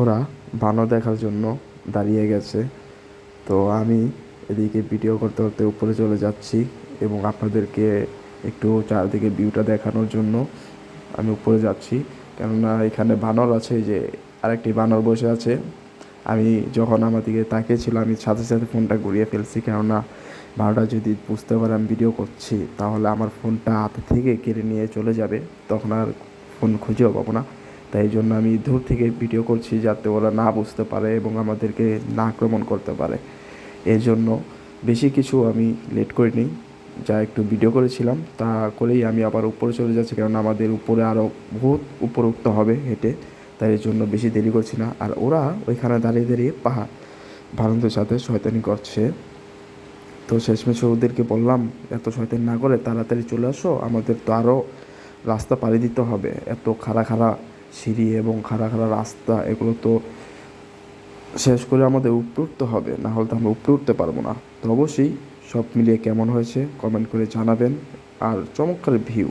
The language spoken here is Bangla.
ওরা বানর দেখার জন্য দাঁড়িয়ে গেছে। তো আমি এদিকে ভিডিও করতে করতে উপরে চলে যাচ্ছি এবং আপনাদেরকে একটু চারদিকে ভিউটা দেখানোর জন্য আমি উপরে যাচ্ছি। কেননা এখানে বানর আছে, যে আরেকটি বানর বসে আছে। আমি যখন আমার দিকে তাকিয়েছিল আমি সাথে সাথে ফোনটা ঘুরিয়ে ফেলছি, কেননা বারোটা যদি বুঝতে পারে আমি ভিডিও করছি তাহলে আমার ফোনটা হাত থেকে কেড়ে নিয়ে চলে যাবে, তখন আর ফোন খুঁজেও পাবো না। তাই এই জন্য আমি দূর থেকে ভিডিও করছি যাতে ওরা না বুঝতে পারে এবং আমাদেরকে না আক্রমণ করতে পারে। এই জন্য বেশি কিছু আমি লেট করিনি, যা একটু ভিডিও করেছিলাম তা করেই আমি আবার উপরে চলে যাচ্ছি, কারণ আমাদের উপরে আরও বহুত উপরে উঠতে হবে হেঁটে। তাই এই জন্য বেশি দেরি করছি না। আর ওরা ওইখানে দাঁড়িয়ে দাঁড়িয়ে বারান্দার সাথে শয়তানি করছে। তো শেষমেশ ওদেরকে বললাম এত শয়তানি না করে তাড়াতাড়ি চলে আসো, আমাদের তো আরও রাস্তা পাড়ি দিতে হবে। এত খাড়া খাড়া সিঁড়ি এবং খাড়া খাড়া রাস্তা, এগুলো তো শেষ করে আমাদের উপরে উঠতে হবে, না হলে তো আমরা উপরে উঠতে পারবো না। তো অবশ্যই সব মিলিয়ে কেমন হয়েছে কমেন্ট করে জানাবেন। আর চমৎকার ভিউ।